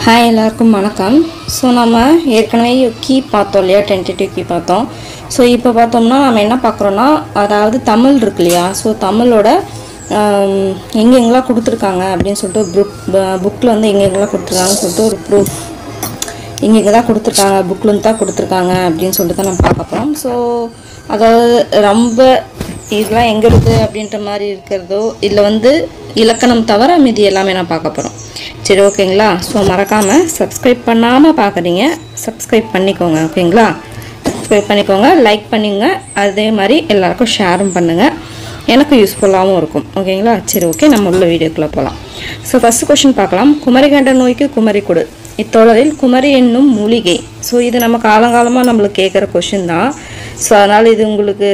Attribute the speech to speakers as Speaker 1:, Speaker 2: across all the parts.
Speaker 1: Hi எல்லாருக்கும் வணக்கம். So நம்ம ஏற்கனவே கீ பார்த்தோம் இல்லையா, டென்டேட்டிவ் கீ பார்த்தோம். ஸோ இப்போ பார்த்தோம்னா நம்ம என்ன பார்க்குறோன்னா, அதாவது தமிழ் இருக்கு இல்லையா, ஸோ தமிழோட எங்கெங்கெல்லாம் கொடுத்துருக்காங்க அப்படின்னு சொல்லிட்டு புக்கில் வந்து எங்கெங்கெல்லாம் கொடுத்துருக்காங்கன்னு சொல்லிட்டு ஒரு ப்ரூஃப் எங்கெங்கே தான் கொடுத்துருக்காங்க, புக்கில் தான் கொடுத்துருக்காங்க அப்படின்னு சொல்லிட்டு தான் நம்ம பார்க்க போகிறோம். ஸோ அதாவது ரொம்ப இதெல்லாம் எங்கே இருக்குது அப்படின்ற மாதிரி இருக்கிறதோ இல்லை வந்து இலக்கணம் தவிர மீதி எல்லாமே நான் பார்க்க போகிறோம். சரி, ஓகேங்களா? ஸோ மறக்காமல் சப்ஸ்கிரைப் பண்ணாமல் பார்க்குறீங்க, சப்ஸ்கிரைப் பண்ணிக்கோங்க. ஓகேங்களா? சப்ஸ்கிரைப் பண்ணிக்கோங்க, லைக் பண்ணிங்க, அதே மாதிரி எல்லாருக்கும் ஷேரும் பண்ணுங்கள், எனக்கு யூஸ்ஃபுல்லாகவும் இருக்கும். ஓகேங்களா? சரி, ஓகே, நம்ம உள்ள வீடியோக்குள்ளே போகலாம். ஸோ ஃபஸ்ட் கொஷின் பார்க்கலாம். குமரி கண்ட நோய்க்கு குமரி கொடு. இத்தொடரில் குமரி என்னும் மூலிகை. ஸோ இது நம்ம காலங்காலமாக நம்மளுக்கு கேட்குற கொஷின் தான். ஸோ அதனால் இது உங்களுக்கு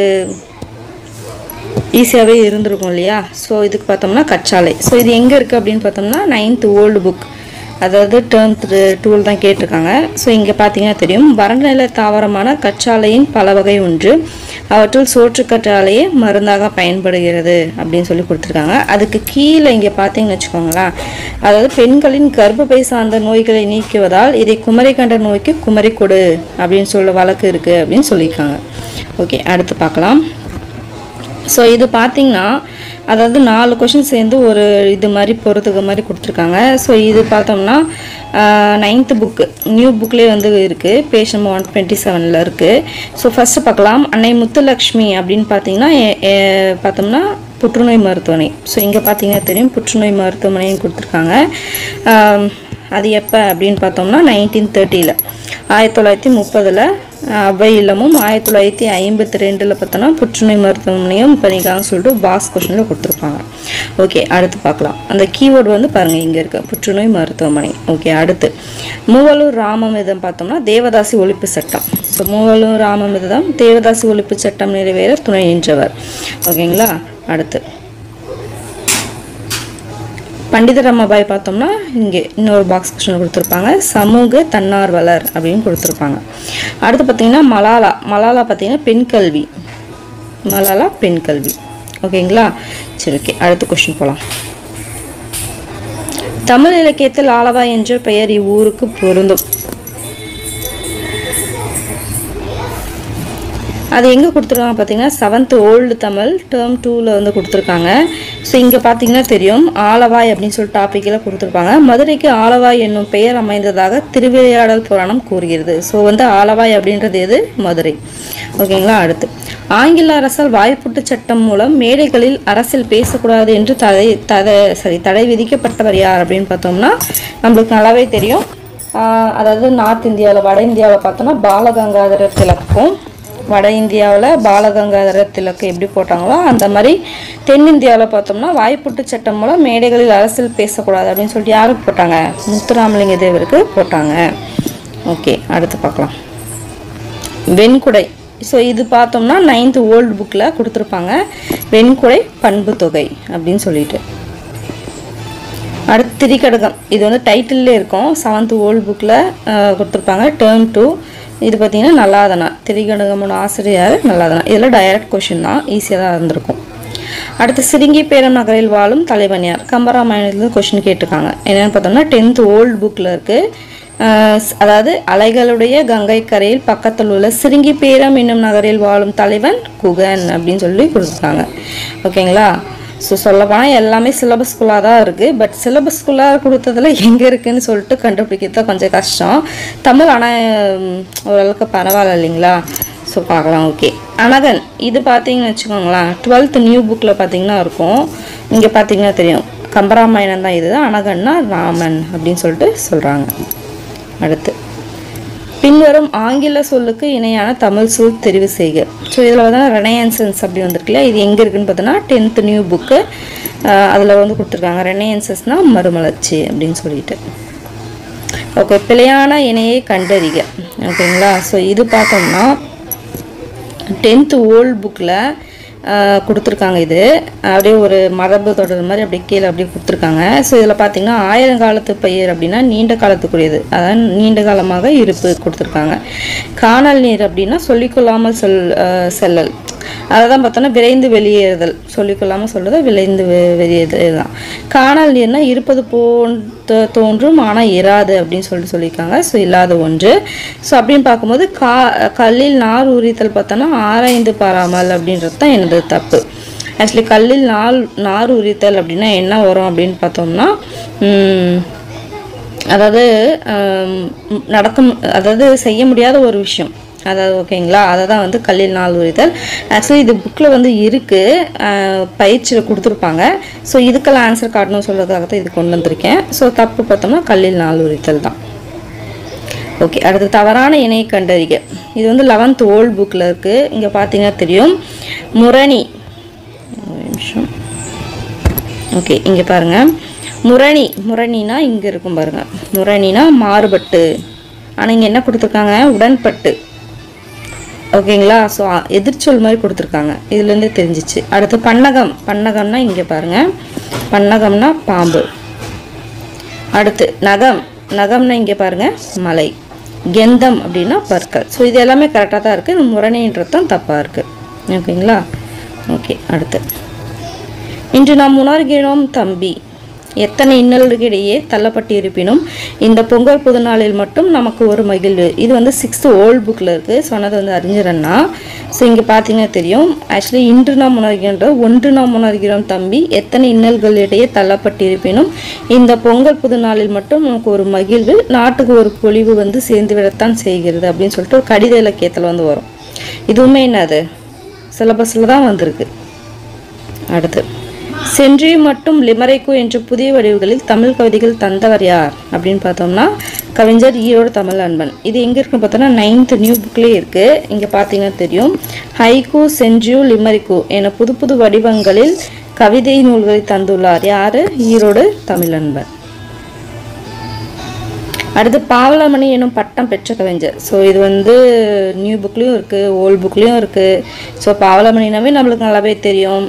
Speaker 1: ஈஸியாகவே இருந்திருக்கும் இல்லையா? ஸோ இதுக்கு பார்த்தோம்னா கற்றாழை. ஸோ இது எங்கே இருக்குது அப்படின்னு பார்த்தோம்னா 9th ஓல்டு புக், அதாவது டேர்ம் 2 தான் கேட்டிருக்காங்க. ஸோ இங்கே பார்த்தீங்கன்னா தெரியும், வறண்ட தாவரமான கற்றாழையின் பல வகை ஒன்று, அவற்றில் சோற்று கற்றாழையே மருந்தாக பயன்படுகிறது அப்படின்னு சொல்லி கொடுத்துருக்காங்க. அதுக்கு கீழே இங்கே பார்த்தீங்கன்னு வச்சுக்கோங்களேன், அதாவது பெண்களின் கர்ப்பப்பை சார்ந்த நோய்களை நீக்குவதால் இதை குமரி கண்ட நோய்க்கு குமரி கொடு அப்படின்னு சொல்ல வழக்கு இருக்குது அப்படின்னு சொல்லியிருக்காங்க. ஓகே, அடுத்து பார்க்கலாம். ஸோ இது பார்த்திங்கன்னா அதாவது 4 கொஷின் சேர்ந்து ஒரு இது மாதிரி பொறுத்துக்க மாதிரி கொடுத்துருக்காங்க. ஸோ இது பார்த்தோம்னா 9th புக்கு நியூ புக்லேயே வந்து இருக்குது, பேஜ் நம்பர் 127 இருக்குது. ஸோ ஃபஸ்ட்டு பார்க்கலாம். அன்னை முத்துலக்ஷ்மி அப்படின்னு பார்த்தோம்னா புற்றுநோய் மருத்துவமனை. ஸோ இங்கே பார்த்தீங்கன்னா தெரியும், புற்றுநோய் மருத்துவமனைன்னு கொடுத்துருக்காங்க. அது எப்போ அப்படின்னு பார்த்தோம்னா 1930 1930 அவ்வை இல்லமும் 1952 பார்த்தோன்னா புற்றுநோய் மருத்துவமனையும் பண்ணிக்காங்கன்னு சொல்லிட்டு பாக்ஸ் கொஷனில் கொடுத்துருப்பாங்க. ஓகே, அடுத்து பார்க்கலாம். அந்த கீவேர்டு வந்து பாருங்கள், இங்கே இருக்க புற்றுநோய் மருத்துவமனை. ஓகே, அடுத்து மூவலூர் ராமமிர்தம் பார்த்தோம்னா தேவதாசி ஒழிப்பு சட்டம். ஸோ மூவலூர் ராமமிர்தம் தேவதாசி ஒழிப்பு சட்டம் நிறைவேற துணை நின்றவர். ஓகேங்களா? அடுத்து பண்டித ரமாபாய் பார்த்தோம்னா இங்கே இன்னொரு பாக்ஸ் கொஸ்டின் கொடுத்துருப்பாங்க, சமூக தன்னார்வலர் அப்படின்னு கொடுத்துருப்பாங்க. அடுத்து பார்த்தீங்கன்னா மலாலா பார்த்தீங்கன்னா பெண் கல்வி, மலாலா பெண் கல்வி. ஓகேங்களா? சரி, ஓகே, அடுத்த கொஸ்டின் போகலாம். தமிழ் இலக்கியத்தில் ஆலவாய் என்ற பெயர் இவ்வூருக்கு பொருந்தும். அது எங்கே கொடுத்துருக்காங்க பார்த்தீங்கன்னா 7th ஓல்டு தமிழ் டேர்ம் 2 வந்து கொடுத்துருக்காங்க. ஸோ இங்கே பார்த்தீங்கன்னா தெரியும், ஆலவாய் அப்படின்னு சொல்லிட்டு டாப்பிக்கில் கொடுத்துருப்பாங்க. மதுரைக்கு ஆலவாய் என்னும் பெயர் அமைந்ததாக திருவிளையாடல் புராணம் கூறுகிறது. ஸோ வந்து ஆலவாய் அப்படின்றது எது? மதுரை. ஓகேங்களா? அடுத்து ஆங்கில அரசால் வாய்ப்புட்டு சட்டம் மூலம் மேடைகளில் அரசியல் பேசக்கூடாது என்று தடை விதிக்கப்பட்டவர் யார் அப்படின்னு பார்த்தோம்னா நம்மளுக்கு நல்லாவே தெரியும். அதாவது நார்த் இந்தியாவில், வட இந்தியாவில் பார்த்தோம்னா பாலகங்காதர திலக்கும், வட இந்தியாவில் பாலகங்காதர திலக்கு எப்படி போட்டாங்களோ அந்த மாதிரி தென்னிந்தியாவில் பார்த்தோம்னா வாய்ப்புட்டு சட்டம் மூலம் மேடைகளில் அரசியல் பேசக்கூடாது அப்படின்னு சொல்லிட்டு யாருக்கு போட்டாங்க? முத்துராமலிங்க தேவருக்கு போட்டாங்க. ஓகே, அடுத்து பார்க்கலாம். வெண்குடை. ஸோ இது பார்த்தோம்னா 9th ஓல்டு புக்கில் கொடுத்துருப்பாங்க, வெண்குடை பண்பு தொகை அப்படின்னு சொல்லிட்டு. அடுத்து திரிகடகம். இது வந்து டைட்டில்லே இருக்கும், 7th ஓல்டு புக்கில் கொடுத்துருப்பாங்க, டேர்ம் 2. இது பார்த்தீங்கன்னா நல்லாதனா, திரிகடகமோட ஆசிரியர் நல்லாதனா. இதில் டைரக்ட் கொஷின் தான், ஈஸியாக தான் இருந்திருக்கும். அடுத்து சிறுங்கி பேரம் நகரில் வாழும் தலைவன் யார்? கம்பராமாயணத்துலேருந்து கொஷின் கேட்டிருக்காங்க. என்னென்னு பார்த்தோம்னா 10th ஓல்டு புக்கில் இருக்குது. அதாவது அலைகளுடைய கங்கை கரையில் பக்கத்தில் உள்ள சிறுங்கி பேரம் என்னும் நகரில் வாழும் தலைவன் குகன் அப்படின்னு சொல்லி கொடுத்துருக்காங்க. ஓகேங்களா? ஸோ சொல்லப்போனால் எல்லாமே சிலபஸ்குள்ளாக தான் இருக்குது. பட் சிலபஸ்குள்ளாக கொடுத்ததில் எங்கே இருக்குதுன்னு சொல்லிட்டு கண்டுபிடிக்கிறது கொஞ்சம் கஷ்டம். தமிழ் ஆனால் ஓரளவுக்கு பரவாயில்ல இல்லைங்களா? ஸோ பார்க்கலாம். ஓகே, அனகன். இது பார்த்தீங்கன்னு வச்சுக்கோங்களேன், 12th நியூ புக்கில் பார்த்தீங்கன்னா இருக்கும். இங்கே பார்த்தீங்கன்னா தெரியும், கம்பராமாயணம் தான். இது அனகன்னா ராமன் அப்படின்னு சொல்லிட்டு சொல்கிறாங்க. அடுத்து பின்வரும் ஆங்கில சொல்லுக்கு இணையான தமிழ் சொல் தெரிவு செய்க. ஸோ இதில் வந்து ரெனையன்சன்ஸ் அப்படி வந்திருக்குல்ல, இது எங்கே இருக்குதுன்னு பார்த்தோன்னா 10th நியூ புக்கு, அதில் வந்து கொடுத்துருக்காங்க. ரெனையன்சஸ்னால் மறுமலர்ச்சி அப்படின்னு சொல்லிட்டு. ஓகே, பிழையான இணையை கண்டறிக. ஓகேங்களா? ஸோ இது பார்த்தோம்னா 10th ஓல்டு புக்கில் கொடுத்துருக்காங்க. இது அப்படியே ஒரு மரபு தொடர் மாதிரி அப்படியே கீழே அப்படியே கொடுத்துருக்காங்க. ஸோ இதில் பார்த்தீங்கன்னா 1000 காலத்து பயிர் அப்படின்னா நீண்ட காலத்துக்குரியது, அதான் நீண்ட காலமாக இருப்பு கொடுத்துருக்காங்க. காணல் நீர் அப்படின்னா சொல்லிக்கொள்ளாமல் செல்லல், அதை தான் பார்த்தோன்னா விரைந்து வெளியேறுதல், சொல்லிக்கொள்ளாமல் சொல்கிறது விரைந்து வெளியேறுதல் தான். காணல் நீர்னா இருப்பது தோன்றும் ஆனால் இராது அப்படின்னு சொல்லியிருக்காங்க. ஸோ இல்லாத ஒன்று. ஸோ அப்படின்னு பார்க்கும்போது கல்லில் நார் உரித்தல் பார்த்தோன்னா ஆராய்ந்து பாராமல் அப்படின்றது தான் எனது தப்பு. ஆக்சுவலி கல்லில் நார் உரித்தல் அப்படின்னா என்ன வரும் அப்படின்னு பார்த்தோம்னா, அதாவது செய்ய முடியாத ஒரு விஷயம், அதாவது ஓகேங்களா, அதை தான் வந்து கல்லில் நார் உரித்தல். ஆக்சுவலி இது புக்கில் வந்து இருக்குது, பயிற்சியில் கொடுத்துருப்பாங்க. ஸோ இதுக்கெல்லாம் ஆன்சர் காட்டணும்னு சொல்கிறதுக்காக தான் இது கொண்டு வந்திருக்கேன். ஸோ தப்பு பார்த்தோம்னா கல்லில் நார் உரித்தல் தான். ஓகே, அடுத்து தவறான இணையை கண்டறிக. இது வந்து 11th ஓல்ட் புக்கில் இருக்குது. இங்கே பார்த்தீங்கன்னா தெரியும், முரணி. ஒரு நிமிஷம். ஓகே, இங்கே பாருங்கள், முரணினா இங்கே இருக்கும் பாருங்கள், முரணினா மாறுபட்டு, ஆனால் இங்கே என்ன கொடுத்துருக்காங்க, உடன்பட்டு. ஓகேங்களா, ஸோ எதிர்ச்சொல் மாதிரி கொடுத்துருக்காங்க, இதுலேருந்தே தெரிஞ்சிச்சு. அடுத்து பன்னகம்னா இங்கே பாருங்கள், பன்னகம்னா பாம்பு. அடுத்து நகம்னா இங்கே பாருங்கள் மலை. கெந்தம் அப்படின்னா பற்கள். ஸோ இது எல்லாமே கரெக்டாக தான் இருக்குது, இந்த முரணின்றது தான் தப்பாக இருக்குது. ஓகேங்களா. ஓகே, அடுத்து இன்று நாம் உணர்கிறோம் தம்பி, எத்தனை இன்னல்களுக்கிடையே தள்ளப்பட்டு இருப்பினும் இந்த பொங்கல் புது நாளில் மட்டும் நமக்கு ஒரு மகிழ்வு. இது வந்து 6th ஓல்ட் புக்கில் இருக்குது. சொன்னது வந்து அறிஞரண்ணா. ஸோ இங்கே பார்த்தீங்கன்னா தெரியும், ஆக்சுவலி இன்று நாம் உணர்கின்றோம், ஒன்று நாம் உணர்கிறோம் தம்பி, எத்தனை இன்னல்களிடையே தள்ளப்பட்டு இருப்பினும் இந்த பொங்கல் புது நாளில் மட்டும் நமக்கு ஒரு மகிழ்வு, நாட்டுக்கு ஒரு பொழிவு வந்து சேர்ந்து விடத்தான் செய்கிறது அப்படின்னு சொல்லிட்டு ஒரு கடித இலக்கியத்தில் வந்து வரும். இதுவுமே என்னது சிலபஸில் தான் வந்திருக்கு. அடுத்து சென்றி மற்றும் லிமரைக்கு என்ற புதிய வடிவுகளில் தமிழ் கவிதைகள் தந்தவர் யார் அப்படின்னு பார்த்தோம்னா கவிஞர் ஈரோடு தமிழ் அன்பன். இது எங்கே இருக்குன்னு பார்த்தோம்னா 9th நியூ புக்லேயே இருக்குது. இங்கே பார்த்தீங்கன்னா தெரியும், ஹைகு, சென்றியூ, லிமரிக்கு என புது புது வடிவங்களில் கவிதை நூல்களை தந்துள்ளார். யார்? ஈரோடு தமிழ் அன்பன். அடுத்து பாவலமணி எனும் பட்டம் பெற்ற கவிஞர். ஸோ இது வந்து நியூ புக்லேயும் இருக்குது, ஓல்டு புக்லேயும் இருக்குது. ஸோ பாவலமணினாவே நம்மளுக்கு நல்லாவே தெரியும்,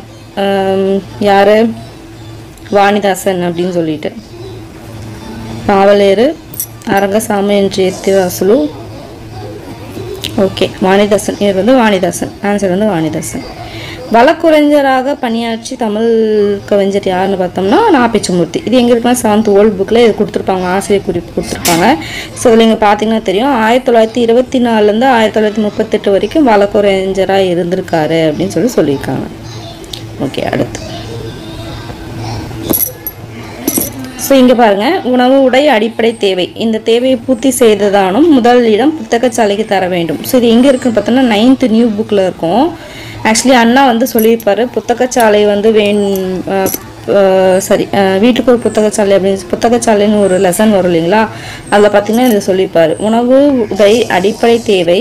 Speaker 1: யார்? வாணிதாசன் அப்படின்னு சொல்லிட்டு. பாவலேறு அரங்கசாமி என்று எத்திவாசலு. ஓகே, வாணிதாசன். இவர் வந்து வாணிதாசன். ஆன்சர் வந்து வாணிதாசன். வழக்குரைஞராக பணியாற்றி தமிழ் கவிஞர் யாருன்னு பார்த்தோம்னா நாப்பிச்சமூர்த்தி. இது எங்கே இருக்குன்னா 7th ஓல்ட் புக்கில் இது கொடுத்துருப்பாங்க, ஆசிரியர் குறிப்பு கொடுத்துருப்பாங்க. ஸோ இதில் இங்கே பார்த்தீங்கன்னா தெரியும், 1924 1938 வரைக்கும் வழக்குரைஞராக இருந்திருக்காரு அப்படின்னு சொல்லியிருக்காங்க. ஓகே, அடுத்து ஸோ இங்கே பாருங்கள், உணவு உடை அடிப்படை தேவை, இந்த தேவையை பூர்த்தி செய்ததானும் முதலிடம் புத்தகச்சாலைக்கு தர வேண்டும். ஸோ இது எங்கே இருக்குன்னு பார்த்தோம்னா 9th நியூ புக்கில் இருக்கும். ஆக்சுவலி அண்ணா வந்து சொல்லியிருப்பார், புத்தகச்சாலை வந்து வீட்டுக்கு ஒரு புத்தகச்சாலை அப்படின்னு புத்தகச்சாலைன்னு ஒரு லெசன் வரும் இல்லைங்களா, அதில் பார்த்தீங்கன்னா இதை சொல்லியிருப்பார். உணவு உடை அடிப்படை தேவை,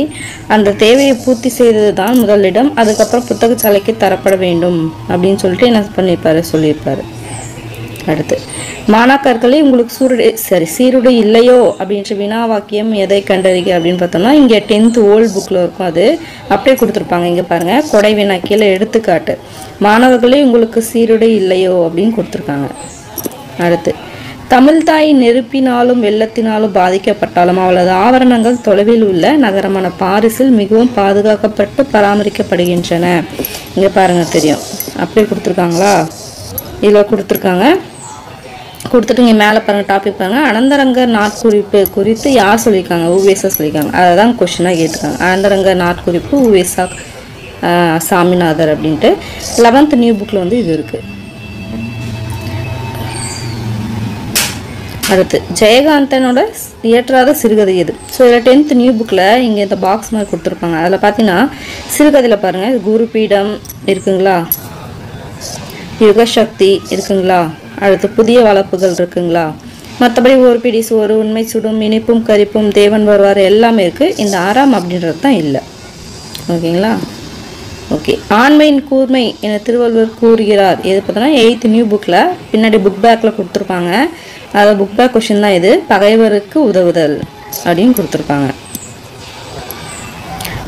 Speaker 1: அந்த தேவையை பூர்த்தி செய்தது தான் முதலிடம், அதுக்கப்புறம் புத்தகச்சாலைக்கு தரப்பட வேண்டும் அப்படின்னு சொல்லிட்டு என்ன சொல்லியிருப்பார். அடுத்து மாணாக்கர்களே உங்களுக்கு சீருடை இல்லையோ அப்படின்ற வினா வாக்கியம் எதை கண்டறிக அப்படின்னு பார்த்தோம்னா இங்கே 10th ஓல்ட் புக்கில் இருக்கும், அது அப்படியே கொடுத்துருப்பாங்க. இங்கே பாருங்கள், கொடை வினா கீழே எடுத்துக்காட்டு, மாணவர்களே உங்களுக்கு சீருடை இல்லையோ அப்படின்னு கொடுத்துருக்காங்க. அடுத்து தமிழ்தாய் நெருப்பினாலும் வெள்ளத்தினாலும் பாதிக்கப்பட்டாலும் அவளது ஆவரணங்கள் தொலைவில் உள்ள நகரமான பாரிஸில் மிகவும் பாதுகாக்கப்பட்டு பராமரிக்கப்படுகின்றன. இங்கே பாருங்கள் தெரியும், அப்படியே கொடுத்துருக்காங்களா, இதில் கொடுத்துருக்காங்க. கொடுத்துட்டு இங்கே மேலே பாருங்கள், டாபிக் பாருங்கள், அனந்தரங்க நாட்குறிப்பு குறித்து யார் சொல்லியிருக்காங்க? உவேசா சொல்லியிருக்காங்க. அதை தான் கொஷினாக கேட்டிருக்காங்க. அனந்தரங்க நாட்குறிப்பு உவேசா சாமிநாதர் அப்படின்ட்டு 11th நியூ புக்கில் வந்து இது இருக்குது. அடுத்து ஜெயகாந்தனோட இயற்றாத சிறுகதை எது? ஸோ இதில் 10th நியூ புக்கில் இங்கே இந்த பாக்ஸ் மாதிரி கொடுத்துருப்பாங்க. அதில் பார்த்தீங்கன்னா சிறுகதையில் பாருங்கள், குருபீடம் இருக்குங்களா, யுகசக்தி இருக்குங்களா, அடுத்து புதிய வளர்ப்புகள் இருக்குங்களா, மற்றபடி ஒரு பிடி சோறு, உண்மை சுடும், இனிப்பும் கரிப்பும், தேவன் வருவார் எல்லாமே இருக்குது. இந்த ஆறாம் அப்படின்றது தான் இல்லை. ஓகேங்களா. ஓகே, ஆண்மையின் கூர்மை என திருவள்ளுவர் கூறுகிறார். எது பார்த்தோன்னா 8th நியூ புக்கில் பின்னாடி புக் பேக்கில் கொடுத்துருப்பாங்க. அதாவது புக் பேக் கொஷின் தான் இது. பகைவருக்கு உதவுதல் அப்படின்னு கொடுத்துருப்பாங்க.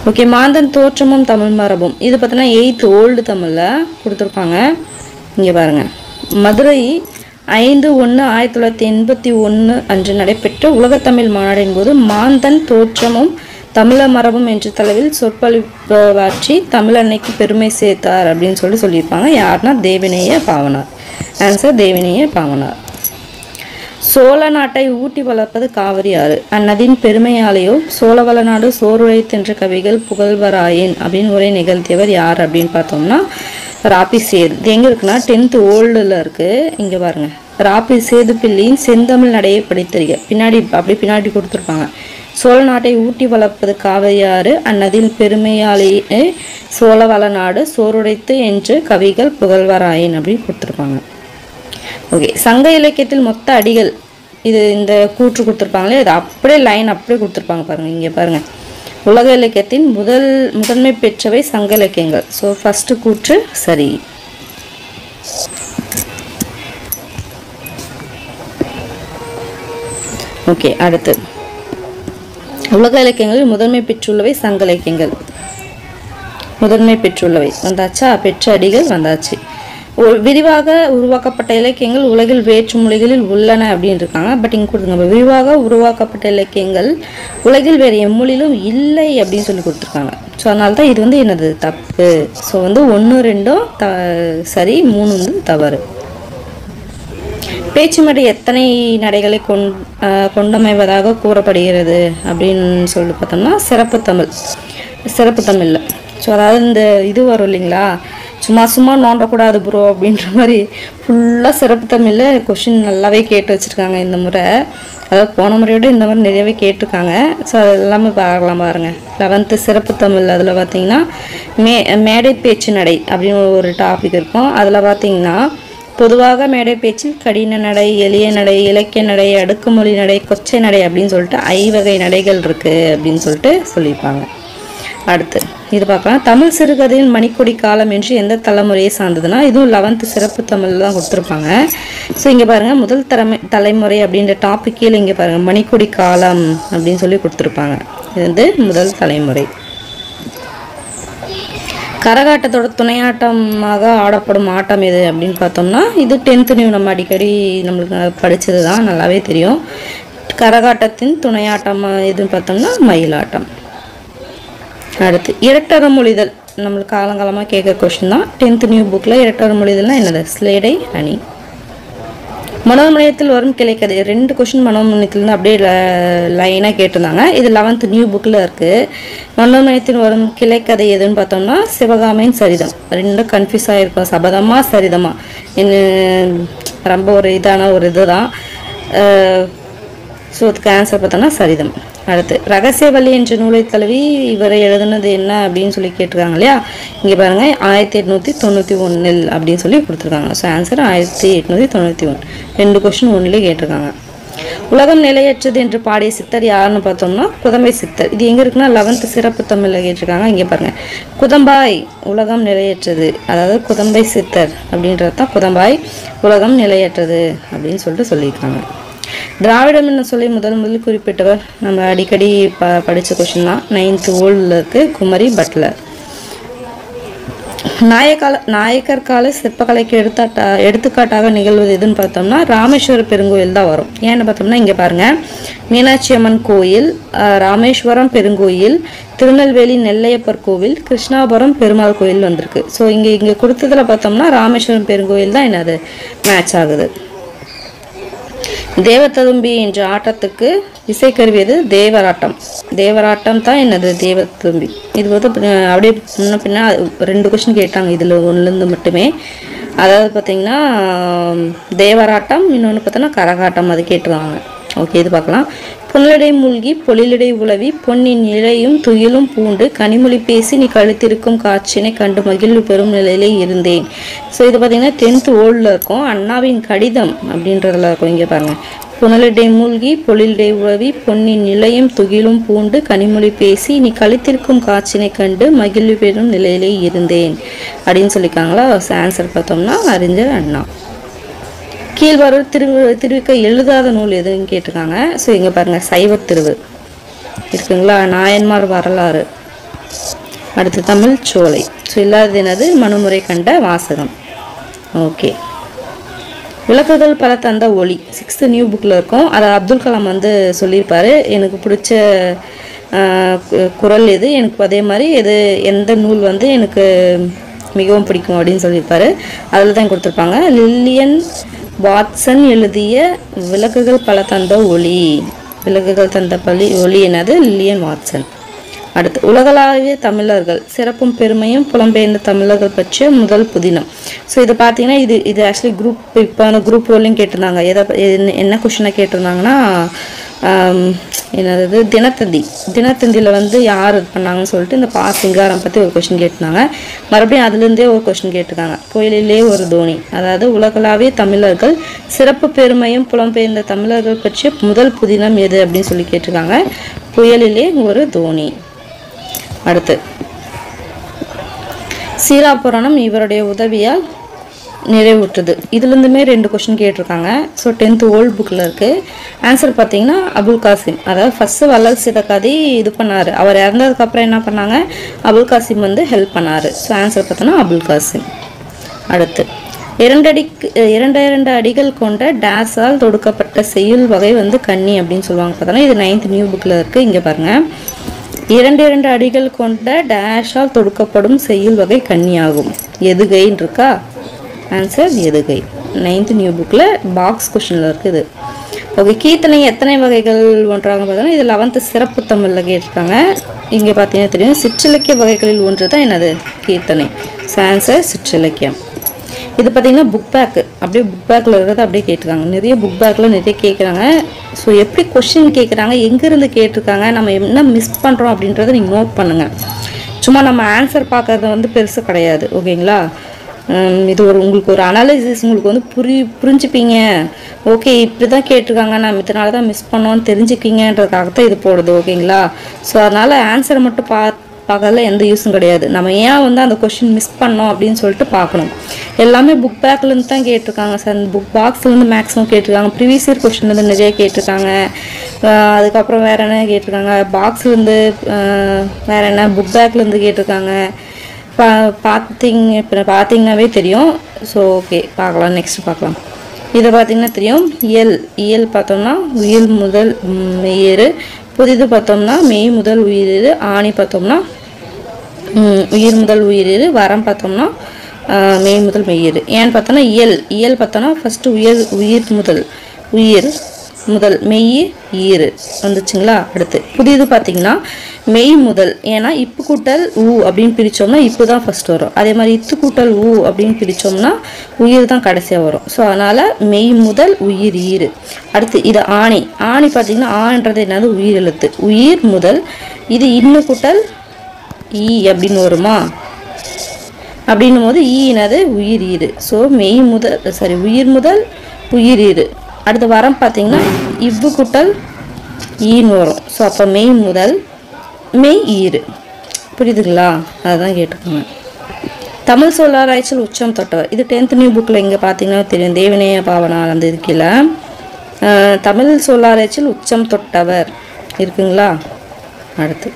Speaker 1: ஓகே, மாந்தன் தோற்றமும் தமிழ் மரபும் இது பார்த்தோன்னா 8th ஓல்டு தமிழில் கொடுத்துருப்பாங்க. இங்கே பாருங்கள், மதுரை 5/1/1981 அன்று நடைபெற்ற உலகத்தமிழ் மாநாடின் போது மாந்தன் தோற்றமும் தமிழ மரபும் என்ற தலைவில் சொற்பொழிவாற்றி தமிழன்னைக்கு பெருமை சேர்த்தார் அப்படின்னு சொல்லியிருப்பாங்க. யாருன்னா தேவிநேய பாவனார். ஆன்சர் தேவிநேய பாவனார். சோழ நாட்டை ஊட்டி வளர்ப்பது காவிரி ஆறு, அந்நதியின் பெருமையாலேயோ சோழவள நாடு சோறுழைத்தென்ற கவிகள் புகழ்வராயேன் அப்படின்னு உரை நிகழ்த்தியவர் யார் அப்படின்னு பார்த்தோம்னா ராபி சேது. இது எங்கே இருக்குன்னா 10th ஓல்டில் இருக்குது. இங்கே பாருங்கள், ராபி சேது பிள்ளையின் செந்தமிழ் நடையை படித்தறிக. பின்னாடி கொடுத்துருப்பாங்க. சோழ நாட்டை ஊட்டி வளர்ப்பது காவிரி ஆறு, அந்நதியின் பெருமையாலேயே சோழவள நாடு சோறுடைத்து என்று கவிகள் புகழ்வராயேன் அப்படின்னு கொடுத்துருப்பாங்க. ஓகே, சங்க இலக்கியத்தில் மொத்த அடிகள், இது இந்த கூற்று கொடுத்துருப்பாங்களே, இது அப்படியே லைன் அப்படியே கொடுத்துருப்பாங்க பாருங்கள். இங்கே பாருங்கள், உலக இலக்கியத்தின் முதன்மை பெற்றவை சங்க இலக்கியங்கள். ஸோ ஃபஸ்ட்டு கூற்று சரி. ஓகே, அடுத்து உலக இலக்கியங்களில் முதன்மை பெற்றுள்ளவை சங்க இலக்கியங்கள். முதன்மை பெற்றுள்ளவை வந்தாச்சா, பெற்ற அடிகள் வந்தாச்சு. விரிவாக உருவாக்கப்பட்ட இலக்கியங்கள் உலகில் வேற்று மொழிகளில் உள்ளன அப்படின்னு இருக்காங்க. பட் இங்கே கொடுத்துங்க, விரிவாக உருவாக்கப்பட்ட இலக்கியங்கள் உலகில் வேறு எம்மொழியிலும் இல்லை அப்படின்னு சொல்லி கொடுத்துருக்காங்க. ஸோ அதனால தான் இது என்னது தப்பு. ஸோ 1 2 சரி, 3 தவறு. பேச்சு மடை எத்தனை நடைகளை கொண்டமைவதாக கூறப்படுகிறது அப்படின்னு சொல்லி பார்த்தோம்னா சிறப்பு தமிழில். ஸோ அதாவது இந்த இது வரும் இல்லைங்களா, சும்மா நோண்டக்கூடாது ப்ரோ அப்படின்ற மாதிரி ஃபுல்லாக சிறப்பு தமிழில் கொஷின் நல்லாவே கேட்டு வச்சுருக்காங்க இந்த முறை. அதாவது போன முறையோட இந்த மாதிரி நிறையவே கேட்டிருக்காங்க. ஸோ அது எல்லாமே பார்க்கலாம் பாருங்கள். 11th சிறப்பு தமிழ் அதில் பார்த்தீங்கன்னா மேடை பேச்சு நடை அப்படின்னு ஒரு டாபிக் இருக்கும். அதில் பார்த்தீங்கன்னா பொதுவாக மேடை பேச்சில் கடின நடை, எளிய நடை, இலக்கிய நடை, அடுக்குமொழி நடை, கொச்சை நடை அப்படின்னு சொல்லிட்டு 5 வகை நடைகள் இருக்குது அப்படின்னு சொல்லியிருப்பாங்க. அடுத்து இது பார்க்கலாம். தமிழ் சிறுகதையின் மணிக்கொடி காலம் என்று எந்த தலைமுறையை சார்ந்ததுன்னா இதுவும் 11th சிறப்பு தமிழ் தான் கொடுத்துருப்பாங்க. ஸோ இங்கே பாருங்கள், முதல் தலைமுறை அப்படின்ற டாபிக் கீழே இங்கே பாருங்கள், மணிக்கொடி காலம் அப்படின்னு சொல்லி கொடுத்துருப்பாங்க. இது முதல் தலைமுறை. கரகாட்டத்தோட துணையாட்டமாக ஆடப்படும் ஆட்டம் எது அப்படின்னு பார்த்தோம்னா இது 10th நியூ நம்ம அடிக்கடி நம்மளுக்கு படித்தது தான், நல்லாவே தெரியும். கரகாட்டத்தின் துணையாட்டம் எதுன்னு பார்த்தோம்னா மயிலாட்டம். அடுத்து இரட்டர மொழிதல், நம்மளுக்கு காலங்காலமாக கேட்குற கொஸ்டின் தான். 10th நியூ புக்கில் இரட்டர மொழிதல்னால் என்னது, ஸ்லேடை அணி. மனோமயத்தில் வரும் கிளைக்கதை, 2 கொஸ்டின் மனோமயத்திலேருந்து அப்படியே லைனாக கேட்டிருந்தாங்க. இது 11th நியூ புக்கில் இருக்குது. மனோமயத்தில் வரும் கிளைக்கதை எதுன்னு பார்த்தோம்னா சிவகாமியின் சரிதம். 2 கன்ஃபியூஸ் ஆகிருக்கும், சபதமாக சரிதமா என்ன, ரொம்ப ஒரு இதான ஒரு இது தான். ஸோ அதுக்கு ஆன்சர் பார்த்தோம்னா சரிதம். அடுத்து ரகசியவல்லி என்ற நூலை தழுவி இவரை எழுதுனது என்ன அப்படின்னு சொல்லி கேட்டிருக்காங்க இல்லையா. இங்கே பாருங்கள், 1891 அப்படின்னு சொல்லி கொடுத்துருக்காங்க. So answer 1891. 2 கொஸ்டின் 1 கேட்டிருக்காங்க. உலகம் நிலையற்றது என்று பாடிய சித்தர் யாருன்னு பார்த்தோம்னா குதம்பை சித்தர். இது எங்கே இருக்குன்னா 11th சிறப்பு தமிழில் கேட்டிருக்காங்க. இங்கே பாருங்கள், குதம்பாய் உலகம் நிலையற்றது, அதாவது குதம்பை சித்தர் அப்படின்றது தான் குதம்பாய் உலகம் நிலையற்றது அப்படின்னு சொல்லியிருக்காங்க. திராவிடம் என்ன சொல்லி முதல் குறிப்பிட்டவர் நம்ம அடிக்கடி படித்த கொஸ்டின் தான். 9th ஓல்டில் இருக்குது, குமரி பட்லர். நாயக்கர் கால சிற்பக்கலைக்கு எடுத்துக்காட்டாக நிகழ்வது எதுன்னு பார்த்தோம்னா ராமேஸ்வர பெருங்கோயில் தான் வரும். ஏன்னு பார்த்தோம்னா இங்கே பாருங்கள், மீனாட்சி அம்மன் கோயில், ராமேஸ்வரம் பெருங்கோயில், திருநெல்வேலி நெல்லையப்பர் கோவில், கிருஷ்ணாபுரம் பெருமாள் கோயில் வந்திருக்கு. ஸோ இங்கே கொடுத்ததில் பார்த்தோம்னா ராமேஸ்வரம் பெருங்கோயில் தான் என்னது மேட்ச் ஆகுது. தேவததும்பி என்ற ஆட்டத்துக்கு இசைக்கருவியது தேவராட்டம். தேவராட்டம் தான் என்னது தேவததும்பி. இது அப்படியே முன்ன பின்னா 2 கொஸ்டின் கேட்டாங்க இதில் 1லேருந்து மட்டுமே. அதாவது பார்த்திங்கன்னா தேவராட்டம், இன்னொன்று பார்த்தோன்னா கரகாட்டம், அது கேட்டுருவாங்க. ஓகே, இது பார்க்கலாம். புனலிடை மூழ்கி பொழிலிடை உலவி பொன்னின் இலையும் துயிலும் பூண்டு கனிமொழி பேசி நீ கழுத்திருக்கும் காட்சினை கண்டு மகிழ்வு பெறும் நிலையிலே இருந்தேன். ஸோ இது பார்த்திங்கன்னா 10th ஓல்டில் இருக்கும், அண்ணாவின் கடிதம் அப்படின்றதுல இருக்கும். இங்கே பாருங்கள், புனலிடை மூழ்கி பொழிலிடை உலவி பொன்னின் இலையும் துகிலும் பூண்டு கனிமொழி பேசி நீ கழுத்திருக்கும் காட்சினை கண்டு மகிழ்வு பெறும் நிலையிலே இருந்தேன் அப்படின்னு சொல்லியிருக்காங்களா. ஆன்சர் பார்த்தோம்னா அறிஞர் அண்ணா. கீழ்வரும் திருவிக்க எழுதாத நூல் எதுன்னு கேட்டிருக்காங்க. ஸோ இங்கே பாருங்கள், சைவ திருவு இருக்குங்களா, நாயன்மார் வரலாறு, அடுத்து தமிழ் சோலை. ஸோ இல்லாதது என்னது மனுமுறை கண்ட வாசகம். ஓகே, விளக்குகள் பல தந்த ஒளி 6th நியூ புக்கில் இருக்கும். அதை அப்துல் கலாம் சொல்லியிருப்பார். எனக்கு பிடிச்ச குறள் எது, எனக்கு அதே மாதிரி எந்த நூல் வந்து எனக்கு மிகவும் பிடிக்கும் அப்படின்னு சொல்லியிருப்பாரு. அதில் தான் கொடுத்துருப்பாங்க. லில்லியன் வாட்சன் எழுதிய விளக்குகள் பல தந்த ஒளி. விளக்குகள் தந்த ஒளி என்னது? Lillian Watson. அடுத்து உலகளாவிய தமிழர்கள் சிறப்பும் பெருமையும் புலம்பெயர்ந்த தமிழர்கள் பற்றிய முதல் புதினம். ஸோ இது பார்த்தீங்கன்னா இது ஆக்சுவலி இப்போ குரூப் ரோலையும் கேட்டிருந்தாங்க. என்ன கொஷினை கேட்டிருந்தாங்கன்னா என்னது தினத்தந்தியில் வந்து யார் இது பண்ணாங்கன்னு சொல்லிட்டு இந்த சிங்காரம் பற்றி ஒரு கொஷின் கேட்டிருந்தாங்க. மறுபடியும் அதுலேருந்தே ஒரு கொஷின் கேட்டிருக்காங்க. புயலிலே ஒரு தோணி, அதாவது உலகளாவிய தமிழர்கள் சிறப்பு பெருமையும் புலம்பெயர்ந்த தமிழர்கள் பற்றிய முதல் புதினம் எது அப்படின்னு சொல்லி கேட்டிருக்காங்க. புயலிலே ஒரு தோணி. அடுத்து சீராபுராணம் இவருடைய உதவியால் நிறைவுற்றது. இதுலேருந்துமே 2 கொஷின் கேட்டிருக்காங்க. ஸோ 10th ஓல்ட் புக்கில் இருக்குது. ஆன்சர் பார்த்தீங்கன்னா அபுல் காசிம். அதாவது ஃபஸ்ட்டு வள்ளல் சிதக்காதி இது பண்ணார். அவர் இறந்ததுக்கப்புறம் என்ன பண்ணாங்க? அபுல் காசிம் வந்து ஹெல்ப் பண்ணார். ஸோ ஆன்சர் பார்த்தோன்னா அபுல் காசிம். அடுத்து 2 அடிகள் கொண்ட டேஸால் தொடுக்கப்பட்ட செய்யுள் வகை வந்து கன்னி அப்படின்னு சொல்லுவாங்க. பார்த்தோன்னா இது 9th நியூ புக்கில் இருக்குது. இங்கே பாருங்கள், 2 அடிகள் கொண்ட டேஷால் தொடுக்கப்படும் செய்யுள் வகை கன்னியாகும். எதுகைன்னு இருக்கா? ஆன்சர் எதுகை. 9th நியூ புக்கில் பாக்ஸ் கொஷனில் இருக்குது. ஓகே, கீர்த்தனை எத்தனை வகைகள் ஒன்றாக பார்த்தோன்னா இது 11th சிறப்பு தமிழில் கேட்டிருக்காங்க. இங்கே பார்த்தீங்கன்னா தெரியும், சிற்றிலக்கிய வகைகளில் ஒன்று தான் என்னது? கீர்த்தனை. ஆன்சர் சிற்றிலக்கியம். இது பார்த்தீங்கன்னா புக் பேக்கு, அப்படியே புக் பேக்கில் இருக்கிறது அப்படியே கேட்டிருக்காங்க. நிறைய புக் பேக்கில் நிறைய கேட்குறாங்க. ஸோ எப்படி கொஷின் கேட்குறாங்க, எங்கேருந்து கேட்டிருக்காங்க, நம்ம என்ன மிஸ் பண்ணுறோம் அப்படின்றத நீங்கள் நோட் பண்ணுங்கள். சும்மா நம்ம ஆன்சர் பார்க்கறது வந்து பெருசு கிடையாது. ஓகேங்களா? இது உங்களுக்கு ஒரு அனாலிசிஸ் உங்களுக்கு வந்து புரிஞ்சுப்பீங்க. ஓகே, இப்படி தான் கேட்டிருக்காங்க, நம்ம இதனால தான் மிஸ் பண்ணோன்னு தெரிஞ்சுக்கிங்கன்றதுக்காக தான் இது போடுது. ஓகேங்களா? ஸோ அதனால் ஆன்சரை மட்டும் பார்க்கறதுல எந்த யூஸும் கிடையாது. நம்ம ஏன் வந்து அந்த கொஷின் மிஸ் பண்ணோம் அப்படின்னு சொல்லிட்டு பார்க்கணும். எல்லாமே புக் பேக்லேருந்து தான் கேட்டிருக்காங்க சார். புக் பாக்ஸ்லேருந்து மேக்ஸிமம் கேட்டிருக்காங்க. ப்ரீவியஸ் இயர் கொஷின்லேருந்து நிறைய கேட்டிருக்காங்க. அதுக்கப்புறம் வேறு என்ன கேட்டிருக்காங்க? பாக்ஸ்லேருந்து வேறு என்ன, புக் பேக்லேருந்து கேட்டிருக்காங்க. இப்போ பார்த்தீங்கன்னாவே தெரியும். ஸோ ஓகே, பார்க்கலாம். நெக்ஸ்ட் பார்க்கலாம். இதை பார்த்தீங்கன்னா தெரியும், இயல் பார்த்தோம்னா உயிர் முதல் மெய்யேறு, புதிது பார்த்தோம்னா மெய் முதல் உயிரிரு, ஆணி பார்த்தோம்னா உயிர் முதல் உயிரிரு, வரம் பார்த்தோம்னா மெய் முதல் மெய்யிரு. ஏன்னு பார்த்தோன்னா இயல் பார்த்தோன்னா ஃபஸ்ட்டு உயிர் முதல் மெய் ஈரு வந்துச்சுங்களா. அடுத்து புதிது பார்த்தீங்கன்னா மெய் முதல், ஏன்னா இப்பு கூட்டல் ஊ அப்படின்னு பிரித்தோம்னா இப்பு தான் ஃபஸ்ட் வரும். அதே மாதிரி இத்து கூட்டல் ஊ அப்படின்னு பிரித்தோம்னா உயிர் தான் கடைசியாக வரும். ஸோ அதனால் மெய் முதல் உயிர் ஈரு. அடுத்து இது ஆணி பார்த்தீங்கன்னா ஆன்றது என்னது? உயிர் எழுத்து. உயிர் முதல் இது இன்னு கூட்டல் ஈ அப்படின்னு வருமா? அப்படின்னும் போது ஈ என்னது? உயிர் ஈரு. ஸோ உயிர் முதல் உயிர் ஈரு. அடுத்து வரம் பார்த்தீங்கன்னா இவ்வு கூட்டல் ஈன்னு வரும். ஸோ அப்போ மெய் முதல் மெய் ஈரு. புரியுதுங்களா? அதுதான் கேட்டுக்கோங்க. தமிழ் சொல்லாராய்ச்சல் உச்சம் தொட்டவர். இது 10th நியூ புக்கில் இங்கே பார்த்தீங்கன்னா தெரியும், தேவநேய பாவனா அந்த இருக்கில்ல, தமிழ் சொல்லாராய்ச்சல் உச்சம் தொட்டவர் இருக்குங்களா. அடுத்து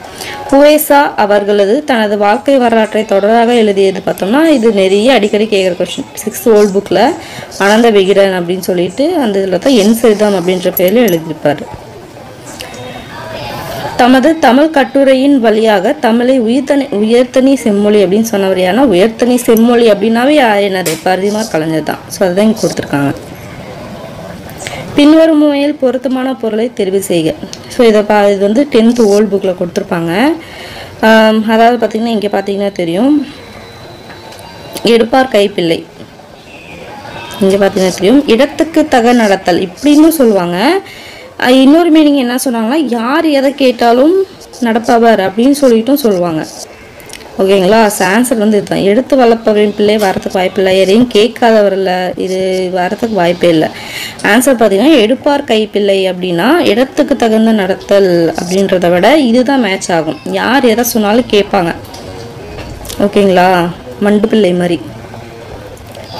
Speaker 1: ஹுவேசா அவர்களது தனது வாழ்க்கை வரலாற்றை தொடராக எழுதியது பார்த்தோம்னா இது நிறைய அடிக்கடி கேட்குற கொஸ்டின். 6th ஓல்ட் புக்கில் அனந்த விகிடன் அப்படின்னு சொல்லிட்டு அந்த இதில் தான் என் சரிதம் அப்படின்ற பேரில் எழுதியிருப்பார். தமது தமிழ் கட்டுரையின் வழியாக தமிழை உயர்த்தனி செம்மொழி அப்படின்னு சொன்னவர் யாருன்னா, உயர்த்தனி செம்மொழி அப்படின்னாவே என்னது? பரிதிமார் கலைஞர் தான். ஸோ அதுதான் இங்கே கொடுத்துருக்காங்க. பின்வரும் முறையில் பொருத்தமான பொருளை தெரிவு செய்க. ஸோ இது வந்து 10th ஓல்ட் புக்கில் கொடுத்துருப்பாங்க. அதாவது பார்த்திங்கன்னா இங்கே பார்த்தீங்கன்னா தெரியும், எடுப்பார் கைப்பிள்ளை. இங்கே பார்த்தீங்கன்னா தெரியும், இடத்துக்கு தக நடத்தல் இப்படின்னு சொல்லுவாங்க. இன்னொரு மீனிங் என்ன சொன்னாங்கன்னா, யார் எதை கேட்டாலும் நடப்பவர் அப்படின்னு சொல்லிட்டும் சொல்லுவாங்க. ஓகேங்களா? ஆன்சர் வந்து இதுதான். எடுத்து வளர்ப்பவரின் பிள்ளை வரத்துக்கு வாய்ப்பில்லை, எதையும் கேட்காதவரில் இது வரத்துக்கு வாய்ப்பே இல்லை. ஆன்சர் பார்த்தீங்கன்னா எடுப்பார் கைப்பிள்ளை அப்படின்னா இடத்துக்கு தகுந்த நடத்தல் அப்படின்றத விட இதுதான் மேட்ச் ஆகும். யார் எதை சொன்னாலும் கேட்பாங்க. ஓகேங்களா? மண்டு பிள்ளை மாதிரி.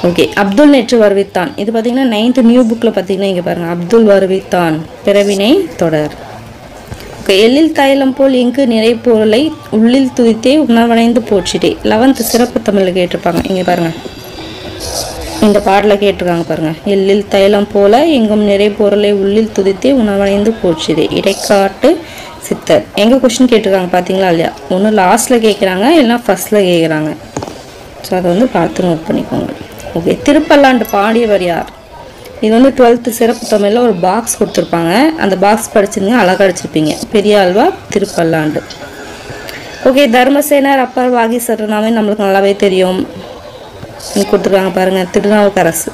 Speaker 1: ஓகே, அப்துல் நேற்று வருவித்தான். இது பார்த்தீங்கன்னா 9th நியூ புக்கில் பார்த்தீங்கன்னா இங்கே பாருங்கள், அப்துல் வருவித்தான் பிறவினை தொடர். ஓகே, எள்ளில் தைலம் போல் இங்கு நிறைப்பொருளை உள்ளில் துதித்தே உணவடைந்து போற்றிட்டே 11th சிறப்பு தமிழில் கேட்டிருப்பாங்க. இங்கே பாருங்கள், இந்த பாடலை கேட்டிருக்காங்க பாருங்கள். எள்ளில் தைலம் போல எங்கும் நிறை பொருளை உள்ளில் துதித்தே உணவடைந்து போச்சுதே இடைக்காட்டு சித்தர். எங்கே கொஸ்டின் கேட்டிருக்காங்க பார்த்தீங்களா இல்லையா? ஒன்று லாஸ்ட்டில் கேட்குறாங்க, இல்லைனா ஃபஸ்ட்டில் கேட்குறாங்க. ஸோ அதை வந்து பார்த்து நோட் பண்ணிக்கோங்க. ஓகே, திருப்பல்லாண்டு பாடியவர் யார்? இது வந்து 12th சிறப்பு தமிழில் ஒரு பாக்ஸ் கொடுத்துருப்பாங்க. அந்த பாக்ஸ் படிச்சிருங்க, அழகாக அடிச்சிருப்பீங்க. பெரியாழ்வார், திருப்பல்லாண்டு. ஓகே, தர்மசேனர், அப்பர் வாகீசர்னாவே நம்மளுக்கு நல்லாவே தெரியும். கொடுத்துருக்காங்க பாருங்கள், திருநாவுக்கரசு.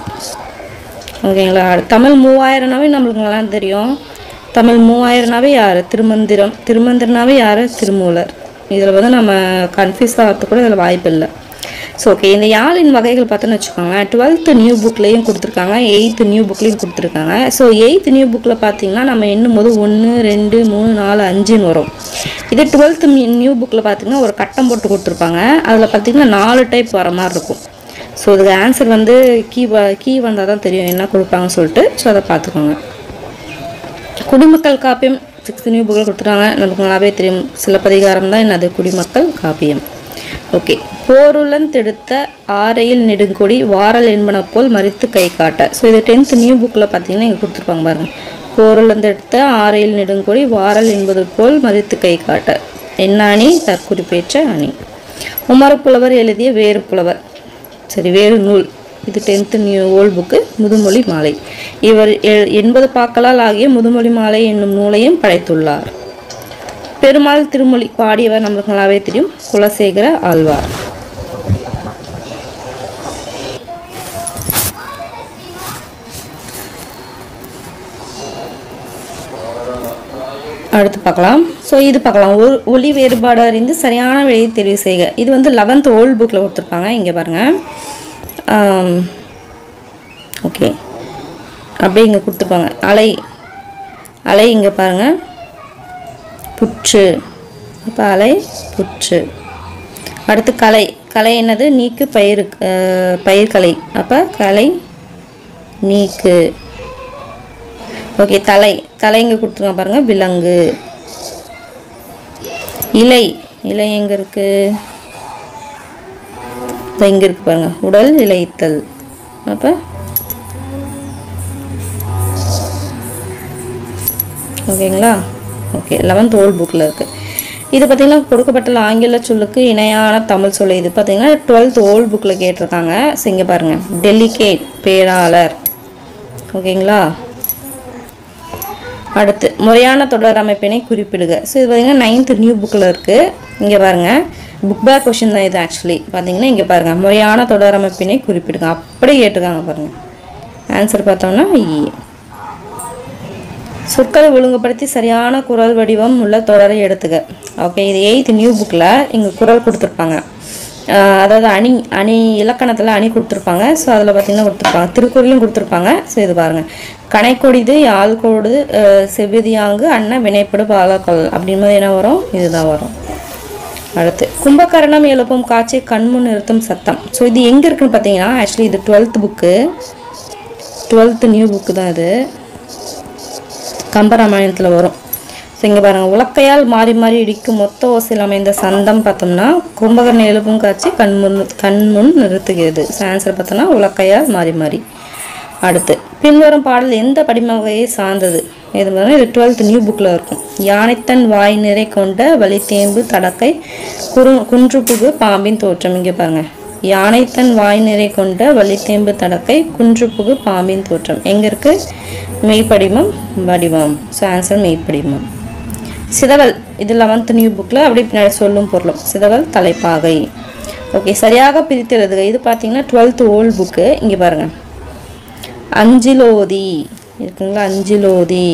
Speaker 1: ஓகேங்களா? தமிழ் 3000னாவே நம்மளுக்கு நல்லா தெரியும். தமிழ் 3000னாவே யார்? திருமந்திரம். திருமந்திரனாவே யார்? திருமூலர். இதில் வந்து நம்ம கன்ஃபியூஸ் ஆகிறது கூட இதில் வாய்ப்பு இல்லை. ஸோ ஓகே, இந்த யாழின் வகைகள் பார்த்தோன்னு வச்சுக்கோங்க. 12th நியூ புக்லேயும் கொடுத்துருக்காங்க, 8th நியூ புக்லேயும் கொடுத்துருக்காங்க. ஸோ 8th நியூ புக்கில் பார்த்தீங்கன்னா நம்ம எண்ணும் போது 1 2 3 4 5ன்னு வரும். இதே 12th நியூ புக்கில் பார்த்தீங்கன்னா ஒரு கட்டம் போட்டு கொடுத்துருப்பாங்க. அதில் பார்த்தீங்கன்னா 4 டைப் வர மாதிரி இருக்கும். ஸோ இதுக்கு ஆன்சர் வந்து கீ வந்தால் தான் தெரியும் என்ன கொடுப்பாங்கன்னு சொல்லிட்டு. ஸோ அதை பார்த்துக்கோங்க. குடிமக்கள் காப்பியம் 6th நியூ புக்கில் கொடுத்துட்டாங்க, நமக்கு நல்லாவே தெரியும். சிலப்பதிகாரம் தான் என்னது? குடிமக்கள் காப்பியம். ஓகே, போருளந்தெடுத்த ஆரையில் நெடுங்கொடி வாரல் என்பன போல் மறித்து கை காட்ட. ஸோ இது 10th நியூ புக்கில் பார்த்தீங்கன்னா இங்கே கொடுத்துருப்பாங்க பாருங்கள். போருளந்தெடுத்த ஆரையில் நெடுங்கொடி வாரல் என்பது போல் மறித்து கை காட்ட. என்ன அணி? தற்குறிப்பேற்ற அணி. உமரப்புலவர் எழுதிய வேறு புலவர், சரி வேறு நூல். இது 10th நியூ ஓல்ட் புக்கு, முதுமொழி மாலை. இவர் 80 பாக்களால் ஆகிய முதுமொழி மாலை என்னும் நூலையும் படைத்துள்ளார். பெருமாள் திருமொழி பாடியவர் நம்மளுக்கு நல்லாவே தெரியும், குலசேகர ஆழ்வார். அடுத்து பார்க்கலாம். ஸோ இது பார்க்கலாம். ஒலி வேறுபாடு அறிந்து சரியான விடையை தெரிவு செய்க. இது வந்து 11th ஓல்ட் புக்கில் கொடுத்துருப்பாங்க. இங்கே பாருங்கள். ஓகே, அப்படியே இங்கே கொடுத்துருப்பாங்க. அலை அலை இங்கே பாருங்கள், புற்று. அப்போ அலை புற்று. அடுத்து கலை. கலை என்னது? நீக்கு பயிர், பயிர்கலை. அப்போ கலை நீக்கு. ஓகே, தலை. தலை இங்கே கொடுத்துருக்காங்க பாருங்கள், விலங்கு. இலை. இலை எங்கே இருக்குது? இங்கே இருக்கு பாருங்கள், உடல் இலைத்தல். அப்போ ஓகேங்களா? ஓகே, 11th ஓல்ட் புக்கில் இருக்குது. இது பார்த்திங்கன்னா கொடுக்கப்பட்ட ஆங்கில சொல்லுக்கு இணையான தமிழ் சொல். இது பார்த்திங்கன்னா 12th ஓல்ட் புக்கில் கேட்டிருக்காங்க. ஸோ இங்கே பாருங்கள், டெலிகேட் பேராளர். ஓகேங்களா? அடுத்து முறையான தொடர் அமைப்பினை குறிப்பிடுக. ஸோ இது பார்த்திங்கன்னா 9th நியூ புக்கில் இருக்குது. இங்கே பாருங்கள், புக் பேக் கொஷின் தான் இது. ஆக்சுவலி பார்த்திங்கன்னா இங்கே பாருங்கள், முறையான தொடர் அமைப்பினை குறிப்பிடுங்க. அப்படியே கேட்டிருக்காங்க பாருங்கள். ஆன்சர் பார்த்தோம்னா சொற்களை ஒழுங்குபடுத்தி சரியான குரல் வடிவம் உள்ள தொடரை எடுத்துக்க. ஓகே, இது 8th நியூ புக்கில் இங்கே குரல் கொடுத்துருப்பாங்க. அதாவது அணி இலக்கணத்தில் அணி கொடுத்துருப்பாங்க. ஸோ அதில் பார்த்திங்கன்னா கொடுத்துருப்பாங்க, திருக்குறளும் கொடுத்துருப்பாங்க. ஸோ இது பாருங்கள், கணைக்கொடிது யாழ்கோடு செவ்விதியாங்கு அண்ணன் வினைப்படு பாலக்கல் அப்படின்பது என்ன வரும்? இதுதான் வரும். அடுத்து கும்பகரணம் எழுப்பும் காட்சி கண்முன் நிறுத்தும் சத்தம். ஸோ இது எங்கே இருக்குன்னு பார்த்தீங்கன்னா ஆக்சுவலி இது 12th book, 12th new book தான் இது. கம்பராமாயணத்தில் வரும். ஸோ இங்கே பாருங்கள், உலக்கையால் மாறி மாறி இடிக்கும் மொத்த ஓசையில் அமைந்த சந்தம் பார்த்தோம்னா கும்பகரணம் எழுப்பும் காட்சி கண்முன் நிறுத்துகிறது. ஸோ ஆன்சர் பார்த்தோம்னா உலக்கையால் மாறி மாறி. அடுத்து பின்வரும் பாடல் எந்த படிம வகையை சார்ந்தது? இது பார்த்தோம்னா இது 12th நியூ புக்கில் இருக்கும். யானைத்தன் வாய் நிறை கொண்ட வலித்தேம்பு தடக்கை குன்றுபுகு பாம்பின் தோற்றம். இங்கே பாருங்கள், யானைத்தன் வாய் நிறை கொண்ட வலித்தேம்பு தடக்கை குன்றுபுகு பாம்பின் தோற்றம். எங்கே இருக்குது? மெய்ப்படிமம் வடிவம். ஸோ ஆன்சர் மெய்ப்படிமம். சிதவல். இது 11th நியூ புக்கில் அப்படி பின்னாடி சொல்லும் பொருளும். சிதவல் தலைப்பாகை. ஓகே, சரியாக பிரித்து எழுதுக. இது பார்த்தீங்கன்னா 12th ஓல்ட் புக்கு. இங்கே பாருங்கள், அஞ்சிலோதி இருக்குங்களா? அஞ்சிலோதி,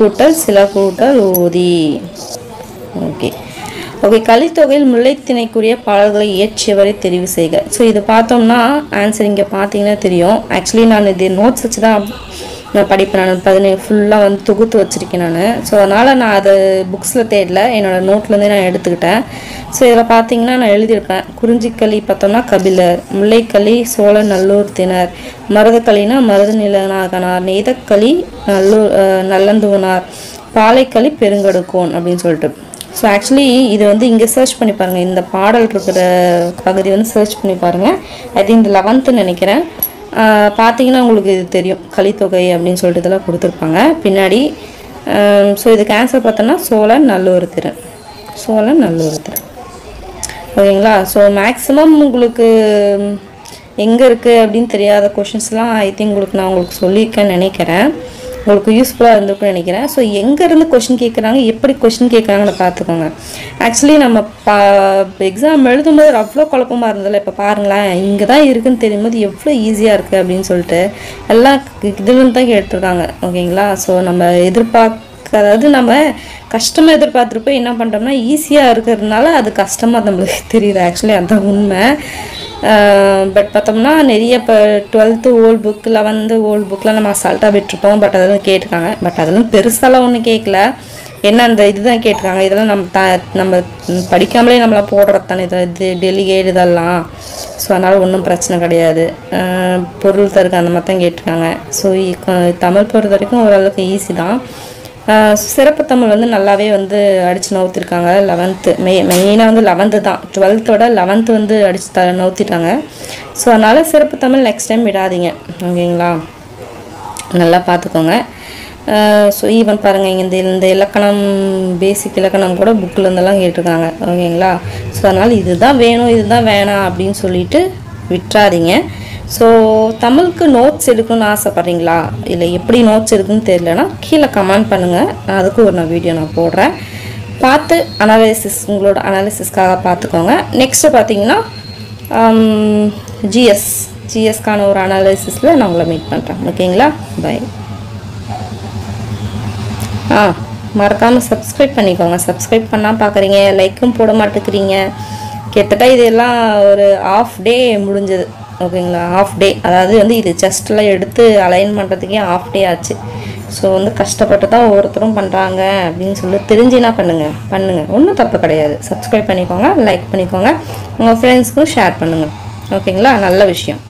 Speaker 1: கூட்டல் சில கூட்டல் ஓதி. ஓகே ஓகே, கலித்தொகையில் முல்லைத்திணைக்குரிய பாடல்களை இயற்றியவரை தெரிவு செய்க. ஸோ இது பார்த்தோம்னா ஆன்சர் இங்கே பார்த்தீங்கன்னா தெரியும். ஆக்சுவலி நான் இது நோட்ஸ் வச்சு தான் நான் படிப்பேன். நான் 17 ஃபுல்லாக வந்து தொகுத்து வச்சுருக்கேன் நான். ஸோ அதனால் நான் அதை புக்ஸில் தேடல, என்னோடய நோட்லேருந்தே நான் எடுத்துக்கிட்டேன். ஸோ இதில் பார்த்தீங்கன்னா நான் எழுதியிருப்பேன். குறிஞ்சிக்களி பார்த்தோம்னா கபிலர், முல்லைக்களி சோழ நல்லூர் திணர், மருதக்களினா மருத நிலநாகனார், நெய்தக்களி நல்லந்தூனார், பாலைக்களி பெருங்கடுக்கோன் அப்படின்னு சொல்லிட்டு. ஸோ ஆக்சுவலி இது வந்து இங்கே சர்ச் பண்ணி பாருங்கள், இந்த பாடல் இருக்கிற பகுதி வந்து சர்ச் பண்ணி பாருங்கள். ஐ திங்க் இந்த 11th நினைக்கிறேன். பார்த்தீங்கன்னா உங்களுக்கு இது தெரியும், கலித்தொகை அப்படின்னு சொல்லிட்டு இதெல்லாம் கொடுத்துருப்பாங்க பின்னாடி. ஸோ இதுக்கு ஆன்சர் பார்த்தோன்னா சோழன் நல்லூர் திறன், சோழன் நல்லூர் திறன். ஓகேங்களா? ஸோ மேக்ஸிமம் உங்களுக்கு எங்கே இருக்குது அப்படின்னு தெரியாத கொஷின்ஸ்லாம் ஐ திங்க் உங்களுக்கு நான் உங்களுக்கு சொல்லியிருக்கேன்னு நினைக்கிறேன், உங்களுக்கு யூஸ்ஃபுல்லாக இருந்திருக்குன்னு நினைக்கிறேன். ஸோ எங்கேருந்து கொஷின் கேட்குறாங்க, எப்படி கொஷின் கேட்குறாங்கன்னு பார்த்துக்கோங்க. ஆக்சுவலி நம்ம எக்ஸாம் எழுதும்போது அவ்வளோ குழப்பமாக இருந்ததில்ல, இப்போ பாருங்களேன் இங்கே தான் இருக்குதுன்னு தெரியும்போது எவ்வளோ ஈஸியாக இருக்குது அப்படின்னு சொல்லிட்டு எல்லாம் இதுலேருந்து தான் கேட்டிருக்காங்க. ஓகேங்களா? ஸோ நம்ம அதாவது நம்ம கஷ்டமாக எதிர்பார்த்துட்டு போய் என்ன பண்ணுறோம்னா ஈஸியாக இருக்கிறதுனால அது கஷ்டமாக நம்மளுக்கு தெரியுது. ஆக்சுவலி அதுதான் உண்மை. பட் பார்த்தோம்னா நிறைய இப்போ 12th volt book 11th volt புக்கெலாம் நம்ம அசால்ட்டாக விட்டுருப்போம். பட் அதெல்லாம் கேட்டிருக்காங்க. பட் அதெல்லாம் பெருசாலாம் ஒன்றும் கேட்கல, என்ன அந்த இதுதான் கேட்டிருக்காங்க. இதெல்லாம் நம்ம படிக்காமலே நம்மளை போடுறது தானே, இது டெலிகேட் இதெல்லாம். ஸோ அதனால் ஒன்றும் பிரச்சனை கிடையாது. பொருள் தருக்கு அந்த மாதிரி தான் கேட்டிருக்காங்க. ஸோ தமிழ் பொறுத்த வரைக்கும் ஓரளவுக்கு ஈஸி தான். சிறப்பு தமிழ் வந்து நல்லாவே வந்து அடித்து நவுத்திருக்காங்க. 11th மெயினாக வந்து 11th தான், 12th 11th வந்து அடித்து நவுத்திட்டாங்க. ஸோ அதனால் சிறப்பு தமிழ் நெக்ஸ்ட் டைம் விடாதீங்க. ஓகேங்களா? நல்லா பார்த்துக்கோங்க. ஸோ ஈவன் பாருங்கள் இங்கே இந்த இலக்கணம் பேசிக் இலக்கணம் கூட புக்கில் இருந்தெல்லாம் கேட்டிருக்காங்க. ஓகேங்களா? ஸோ அதனால் இதுதான் வேணும் இதுதான் வேணாம் அப்படின்னு சொல்லிட்டு விட்டுறாதீங்க. ஸோ தமிழுக்கு நோட்ஸ் எடுக்கணும்னு ஆசைப்பட்றீங்களா, இல்லை எப்படி நோட்ஸ் எடுக்குன்னு தெரியலனா கீழே கமெண்ட் பண்ணுங்கள், அதுக்கு ஒரு வீடியோ நான் போடுறேன். பார்த்து உங்களோட அனாலிசிஸ்க்காக பார்த்துக்கோங்க. நெக்ஸ்ட்டு பார்த்தீங்கன்னா ஜிஎஸ்க்கான ஒரு அனாலிசிஸில் நான் உங்களை மீட் பண்ணுறேன். ஓகேங்களா? பை. மறக்காமல் சப்ஸ்கிரைப் பண்ணிக்கோங்க. சப்ஸ்கிரைப் பண்ணால் பார்க்குறீங்க, லைக்கும் போட மாட்டேங்கிறீங்க. கிட்டத்தட்ட இதெல்லாம் ஒரு ஆஃப் டே முடிஞ்சது. ஓகேங்களா? ஆஃப் டே, அதாவது வந்து இது செஸ்ட்லாம் எடுத்து அலைன் பண்ணுறதுக்கே ஆஃப் டே ஆச்சு. ஸோ வந்து கஷ்டப்பட்டு தான் ஒவ்வொருத்தரும் பண்ணுறாங்க அப்படின்னு சொல்லி தெரிஞ்சுனா பண்ணுங்கள், ஒன்றும் தப்பு கிடையாது. சப்ஸ்கிரைப் பண்ணிக்கோங்க, லைக் பண்ணிக்கோங்க, உங்கள் ஃப்ரெண்ட்ஸ்க்கும் ஷேர் பண்ணுங்கள். ஓகேங்களா? நல்ல விஷயம்.